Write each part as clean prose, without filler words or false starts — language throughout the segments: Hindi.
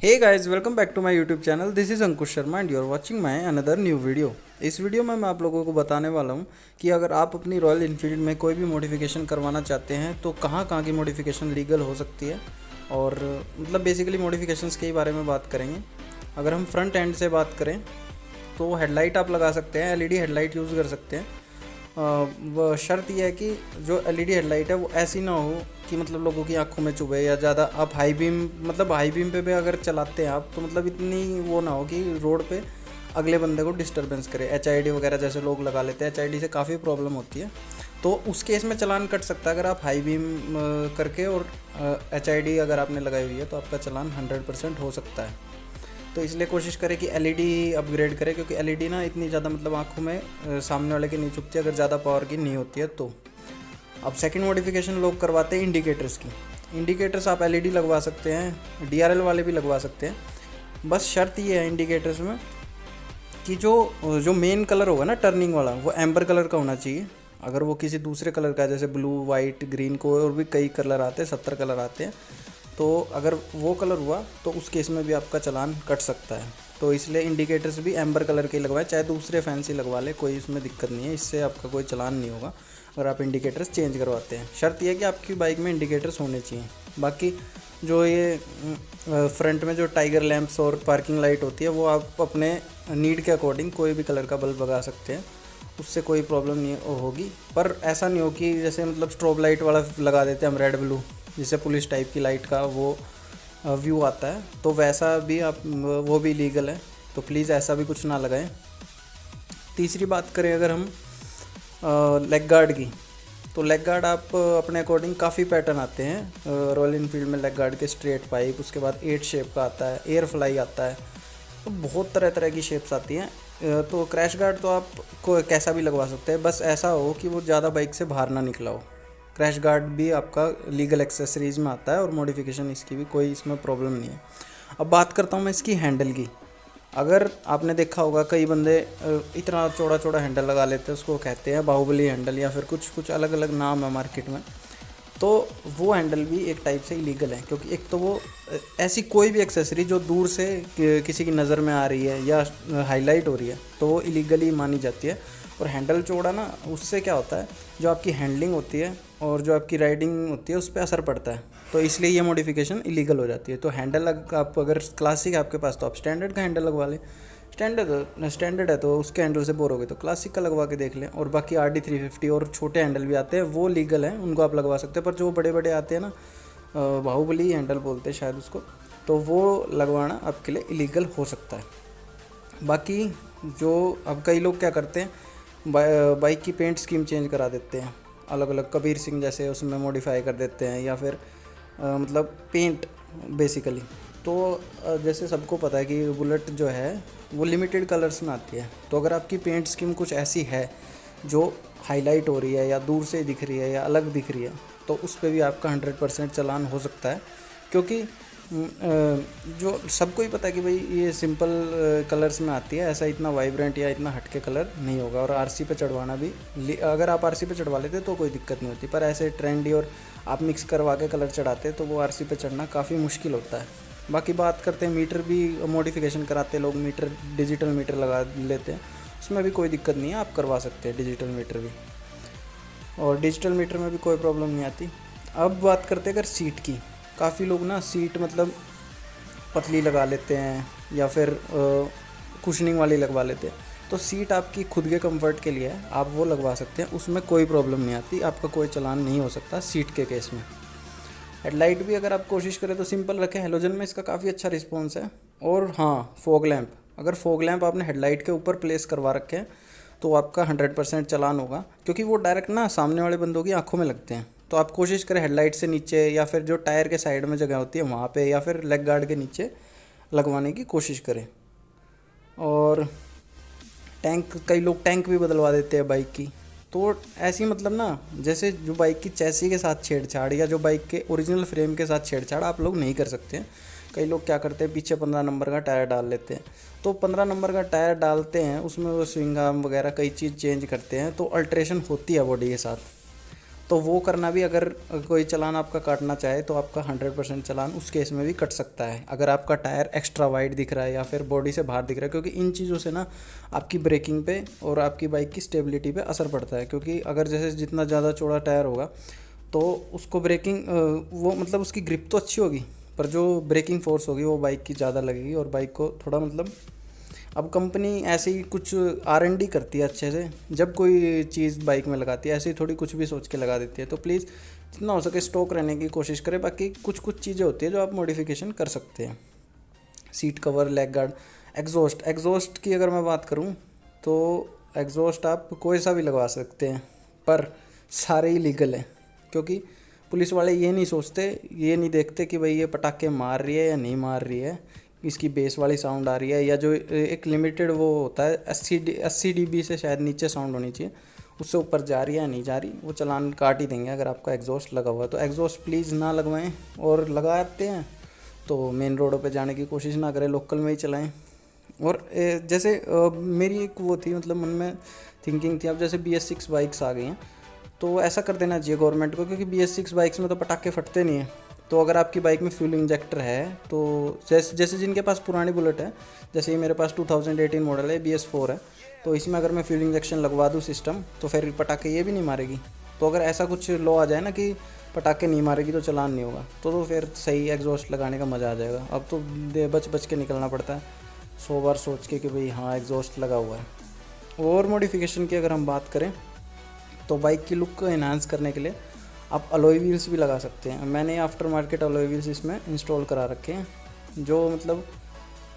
Hey guys, welcome back to my YouTube channel. This is Ankush Sharma and you are watching my another new video. इस वीडियो में मैं आप लोगों को बताने वाला हूं कि अगर आप अपनी रॉयल इनफील्ड में कोई भी मॉडिफिकेशन करवाना चाहते हैं तो कहां कहां की मॉडिफिकेशन लीगल हो सकती है। और मतलब बेसिकली मॉडिफिकेशंस के ही बारे में बात करेंगे। अगर हम फ्रंट एंड से बात करें तो हेडलाइट आप लगा सकते हैं, एलईडी हेडलाइट यूज़ कर सकते हैं। वह शर्त यह है कि जो एलईडी हेडलाइट है वो ऐसी ना हो कि मतलब लोगों की आंखों में चुभे, या ज़्यादा आप हाई बीम मतलब हाई बीम पे भी अगर चलाते हैं आप तो मतलब इतनी वो ना हो कि रोड पे अगले बंदे को डिस्टरबेंस करे। एचआईडी वगैरह जैसे लोग लगा लेते हैं, एचआईडी से काफ़ी प्रॉब्लम होती है, तो उस केस में चालान कट सकता है। अगर आप हाई बीम करके और एचआईडी अगर आपने लगाई हुई है तो आपका चालान 100% हो सकता है। तो इसलिए कोशिश करें कि एलईडी अपग्रेड करें, क्योंकि एलईडी ना इतनी ज़्यादा मतलब आंखों में सामने वाले की नहीं चुभती अगर ज़्यादा पावर की नहीं होती है तो। अब सेकंड मॉडिफिकेशन लोग करवाते हैं इंडिकेटर्स की। इंडिकेटर्स आप एलईडी लगवा सकते हैं, डीआरएल वाले भी लगवा सकते हैं। बस शर्त ये है इंडिकेटर्स में कि जो जो मेन कलर होगा ना टर्निंग वाला, वो एम्बर कलर का होना चाहिए। अगर वो किसी दूसरे कलर का है, जैसे ब्लू, वाइट, ग्रीन, को और भी कई कलर आते हैं, 70 कलर आते हैं, तो अगर वो कलर हुआ तो उस केस में भी आपका चालान कट सकता है। तो इसलिए इंडिकेटर्स भी एम्बर कलर के लगवाएं, चाहे दूसरे फैंसी लगवा ले, कोई इसमें दिक्कत नहीं है, इससे आपका कोई चालान नहीं होगा अगर आप इंडिकेटर्स चेंज करवाते हैं। शर्त यह है कि आपकी बाइक में इंडिकेटर्स होने चाहिए। बाकी जो ये फ्रंट में जो टाइगर लैंप्स और पार्किंग लाइट होती है वो आप अपने नीड के अकॉर्डिंग कोई भी कलर का बल्ब लगा सकते हैं, उससे कोई प्रॉब्लम नहीं होगी। पर ऐसा नहीं हो कि जैसे मतलब स्ट्रोब लाइट वाला लगा देते हैं हम, रेड ब्लू, जिससे पुलिस टाइप की लाइट का वो व्यू आता है, तो वैसा भी आप वो भी लीगल है, तो प्लीज़ ऐसा भी कुछ ना लगाएं। तीसरी बात करें अगर हम लेग गार्ड की, तो लेग गार्ड आप अपने अकॉर्डिंग काफ़ी पैटर्न आते हैं रॉयल इनफील्ड में लेग गार्ड के। स्ट्रेट पाइप, उसके बाद 8 शेप का आता है, एयर फ्लाई आता है, तो बहुत तरह तरह की शेप्स आती हैं। तो क्रैश गार्ड तो आप को कैसा भी लगवा सकते हैं, बस ऐसा हो कि वो ज़्यादा बाइक से बाहर ना निकला हो। क्रैश गार्ड भी आपका लीगल एक्सेसरीज में आता है और मॉडिफिकेशन इसकी भी कोई इसमें प्रॉब्लम नहीं है। अब बात करता हूँ मैं इसकी हैंडल की। अगर आपने देखा होगा कई बंदे इतना चौड़ा चौड़ा हैंडल लगा लेते हैं, उसको कहते हैं बाहुबली हैंडल, या फिर कुछ कुछ अलग अलग नाम है मार्केट में। तो वो हैंडल भी एक टाइप से इलीगल है, क्योंकि एक तो वो ऐसी कोई भी एक्सेसरी जो दूर से किसी की नज़र में आ रही है या हाईलाइट हो रही है तो वो इलीगली मानी जाती है। और हैंडल चौड़ा ना, उससे क्या होता है, जो आपकी हैंडलिंग होती है और जो आपकी राइडिंग होती है उस पर असर पड़ता है, तो इसलिए ये मॉडिफिकेशन इलीगल हो जाती है। तो हैंडल आप अगर क्लासिक है आपके पास तो आप स्टैंडर्ड का हैंडल लगवा लें। स्टैंडर्ड है तो उसके हैंडल से बोर हो गए तो क्लासिक का लगवा के देख लें। और बाकी RD 350 और छोटे हैंडल भी आते हैं, वो लीगल हैं, उनको आप लगवा सकते हैं। पर जो बड़े बड़े आते हैं ना, बाहुबली हैंडल बोलते हैं शायद उसको, तो वो लगवाना आपके लिए इलीगल हो सकता है। बाकी जो अब कई लोग क्या करते हैं, बाइक की पेंट स्कीम चेंज करा देते हैं अलग अलग, कबीर सिंह जैसे उसमें मॉडिफाई कर देते हैं, या फिर मतलब पेंट बेसिकली। तो जैसे सबको पता है कि बुलेट जो है वो लिमिटेड कलर्स में आती है, तो अगर आपकी पेंट स्कीम कुछ ऐसी है जो हाईलाइट हो रही है या दूर से दिख रही है या अलग दिख रही है, तो उस पर भी आपका 100% चालान हो सकता है। क्योंकि जो सबको ही पता है कि भाई ये सिंपल कलर्स में आती है, ऐसा इतना वाइब्रेंट या इतना हटके कलर नहीं होगा। और आरसी पे चढ़वाना भी, अगर आप आरसी पे चढ़वा लेते तो कोई दिक्कत नहीं होती, पर ऐसे ट्रेंडी और आप मिक्स करवा के कलर चढ़ाते तो वो आरसी पे चढ़ना काफ़ी मुश्किल होता है। बाकी बात करते हैं मीटर भी मॉडिफिकेशन कराते लोग, मीटर डिजिटल मीटर लगा लेते हैं, उसमें भी कोई दिक्कत नहीं है, आप करवा सकते हैं डिजिटल मीटर भी, और डिजिटल मीटर में भी कोई प्रॉब्लम नहीं आती। अब बात करते हैं अगर सीट की। काफ़ी लोग ना सीट मतलब पतली लगा लेते हैं या फिर कुशनिंग वाली लगवा लेते हैं, तो सीट आपकी खुद के कंफर्ट के लिए है, आप वो लगवा सकते हैं, उसमें कोई प्रॉब्लम नहीं आती, आपका कोई चालान नहीं हो सकता सीट के केस में। हेडलाइट भी अगर आप कोशिश करें तो सिंपल रखें, हेलोजन में इसका काफ़ी अच्छा रिस्पॉन्स है। और हाँ, फॉग लैंप, अगर फॉग लैंप आपने हेडलाइट के ऊपर प्लेस करवा रखे हैं तो आपका 100% चालान होगा, क्योंकि वो डायरेक्ट ना सामने वाले बंदों की आंखों में लगते हैं। तो आप कोशिश करें हेडलाइट से नीचे, या फिर जो टायर के साइड में जगह होती है वहाँ पे, या फिर लेग गार्ड के नीचे लगवाने की कोशिश करें। और टैंक, कई लोग टैंक भी बदलवा देते हैं बाइक की, तो ऐसी मतलब ना, जैसे जो बाइक की चैसी के साथ छेड़छाड़ या जो बाइक के ओरिजिनल फ्रेम के साथ छेड़छाड़ आप लोग नहीं कर सकते हैं। कई लोग क्या करते हैं, पीछे 15 नंबर का टायर डाल लेते हैं, तो 15 नंबर का टायर डालते हैं, उसमें वो स्विंग आर्म वगैरह कई चीज़ चेंज करते हैं, तो अल्ट्रेशन होती है बॉडी के साथ। तो वो करना भी, अगर कोई चालान आपका काटना चाहे तो आपका 100% चालान उस केस में भी कट सकता है, अगर आपका टायर एक्स्ट्रा वाइड दिख रहा है या फिर बॉडी से बाहर दिख रहा है। क्योंकि इन चीज़ों से ना आपकी ब्रेकिंग पे और आपकी बाइक की स्टेबिलिटी पे असर पड़ता है। क्योंकि अगर जैसे जितना ज़्यादा चौड़ा टायर होगा तो उसको ब्रेकिंग वो मतलब उसकी ग्रिप तो अच्छी होगी, पर जो ब्रेकिंग फोर्स होगी वो बाइक की ज़्यादा लगेगी और बाइक को थोड़ा मतलब, अब कंपनी ऐसे ही कुछ R&D करती है अच्छे से, जब कोई चीज़ बाइक में लगाती है ऐसे ही थोड़ी कुछ भी सोच के लगा देती है। तो प्लीज़ जितना हो सके स्टॉक रहने की कोशिश करें। बाकी कुछ कुछ चीज़ें होती है जो आप मॉडिफिकेशन कर सकते हैं, seat cover, leg guard, exhaust की अगर मैं बात करूं तो एग्जॉस्ट आप कोई सा भी लगवा सकते हैं, पर सारे ही लीगल हैं। क्योंकि पुलिस वाले ये नहीं सोचते, ये नहीं देखते कि भाई ये पटाखे मार रही है या नहीं मार रही है, इसकी बेस वाली साउंड आ रही है, या जो एक लिमिटेड वो होता है 80 dB से शायद नीचे साउंड होनी चाहिए, उससे ऊपर जा रही है या नहीं जा रही, वो चालान काट ही देंगे अगर आपका एग्जॉस्ट लगा हुआ है। तो एग्जॉस्ट प्लीज़ ना लगवाएं, और लगाते हैं तो मेन रोडों पे जाने की कोशिश ना करें, लोकल में ही चलाएं। और जैसे मेरी एक वो थी, मतलब मन में थिंकिंग थी, अब जैसे BS6 बाइक्स आ गई हैं तो ऐसा कर देना चाहिए गवर्नमेंट को, क्योंकि BS6 बाइक्स में तो पटाखे फटते नहीं हैं। तो अगर आपकी बाइक में फ्यूल इंजेक्टर है तो जैसे जिनके पास पुरानी बुलेट है, जैसे ये मेरे पास 2018 मॉडल है, BS4 है, तो इसमें अगर मैं फ्यूल इंजेक्शन लगवा दूँ सिस्टम, तो फिर पटाखे ये भी नहीं मारेगी। तो अगर ऐसा कुछ लॉ आ जाए ना कि पटाखे नहीं मारेगी तो चालान नहीं होगा, तो फिर सही एग्जॉस्ट लगाने का मज़ा आ जाएगा। अब तो बच के निकलना पड़ता है 100 बार सोच के कि भाई हाँ एग्जॉस्ट लगा हुआ है। और मॉडिफिकेशन की अगर हम बात करें तो बाइक की लुक को इन्हांस करने के लिए आप अलॉय व्हील्स भी लगा सकते हैं। मैंने आफ्टर मार्केट अलॉय व्हील्स इसमें इंस्टॉल करा रखे हैं, जो मतलब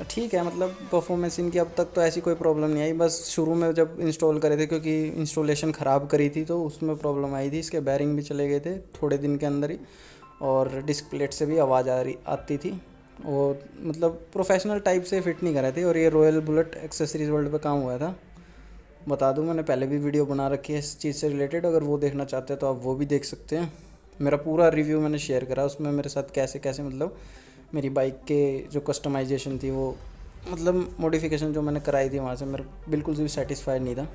ठीक है, मतलब परफॉर्मेंस इनकी अब तक तो ऐसी कोई प्रॉब्लम नहीं आई। बस शुरू में जब इंस्टॉल करे थे, क्योंकि इंस्टॉलेशन ख़राब करी थी तो उसमें प्रॉब्लम आई थी, इसके बैरिंग भी चले गए थे थोड़े दिन के अंदर ही, और डिस्क प्लेट से भी आवाज़ आती थी, और मतलब प्रोफेशनल टाइप से फिट नहीं कर रहे थे। और ये रॉयल बुलेट एक्सेसरीज़ वर्ल्ड पे काम हुआ था, बता दूं मैंने पहले भी वीडियो बना रखी है इस चीज़ से रिलेटेड, अगर वो देखना चाहते हैं तो आप वो भी देख सकते हैं। मेरा पूरा रिव्यू मैंने शेयर करा, उसमें मेरे साथ कैसे कैसे मतलब मेरी बाइक के जो कस्टमाइजेशन थी, वो मतलब मॉडिफिकेशन जो मैंने कराई थी वहाँ से मेरे बिल्कुल भी सेटिस्फाइड नहीं था।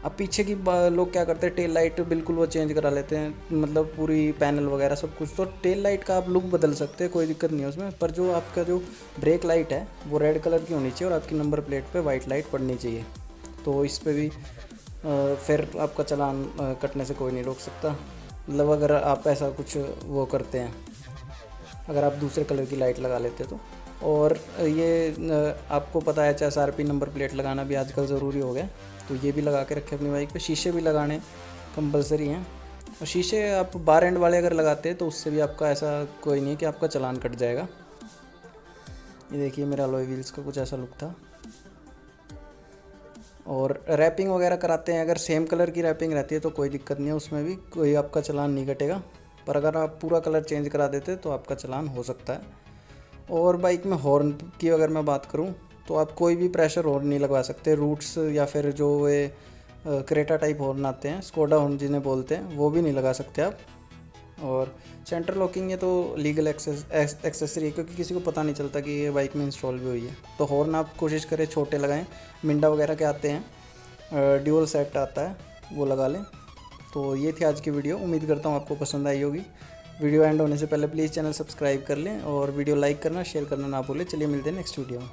अब पीछे की लोग क्या करते हैं, टेल लाइट बिल्कुल वो चेंज करा लेते हैं, मतलब पूरी पैनल वगैरह सब कुछ। तो टेल लाइट का आप लुक बदल सकते हैं, कोई दिक्कत नहीं है उसमें, पर जो आपका जो ब्रेक लाइट है वो रेड कलर की होनी चाहिए और आपकी नंबर प्लेट पे वाइट लाइट पड़नी चाहिए। तो इस पे भी फिर आपका चालान कटने से कोई नहीं रोक सकता, मतलब अगर आप ऐसा कुछ वो करते हैं, अगर आप दूसरे कलर की लाइट लगा लेते तो। और ये आपको पता है HSRP नंबर प्लेट लगाना भी आजकल ज़रूरी हो गया, तो ये भी लगा के रखें अपनी बाइक पे। शीशे भी लगाने कंपलसरी हैं, और शीशे आप बार एंड वाले अगर लगाते हैं तो उससे भी आपका ऐसा कोई नहीं कि आपका चालान कट जाएगा। ये देखिए मेरा अलॉय व्हील्स का कुछ ऐसा लुक था। और रैपिंग वगैरह कराते हैं, अगर सेम कलर की रैपिंग रहती है तो कोई दिक्कत नहीं है, उसमें भी कोई आपका चालान नहीं कटेगा। पर अगर आप पूरा कलर चेंज करा देते तो आपका चालान हो सकता है। और बाइक में हॉर्न की अगर मैं बात करूं तो आप कोई भी प्रेशर हॉर्न नहीं लगवा सकते, रूट्स या फिर जो वे क्रेटा टाइप हॉर्न आते हैं, स्कोडा हॉर्न जिन्हें बोलते हैं, वो भी नहीं लगा सकते आप। और सेंटर लॉकिंग ये तो लीगल एक्सेसरी है, क्योंकि किसी को पता नहीं चलता कि ये बाइक में इंस्टॉल भी हुई है। तो हॉर्न आप कोशिश करें छोटे लगाएं, मिंडा वगैरह के आते हैं, ड्यूल सेट आता है वो लगा लें। तो ये थी आज की वीडियो, उम्मीद करता हूँ आपको पसंद आई होगी। वीडियो एंड होने से पहले प्लीज़ चैनल सब्सक्राइब कर लें और वीडियो लाइक करना शेयर करना ना भूलें। चलिए मिलते हैं नेक्स्ट वीडियो में।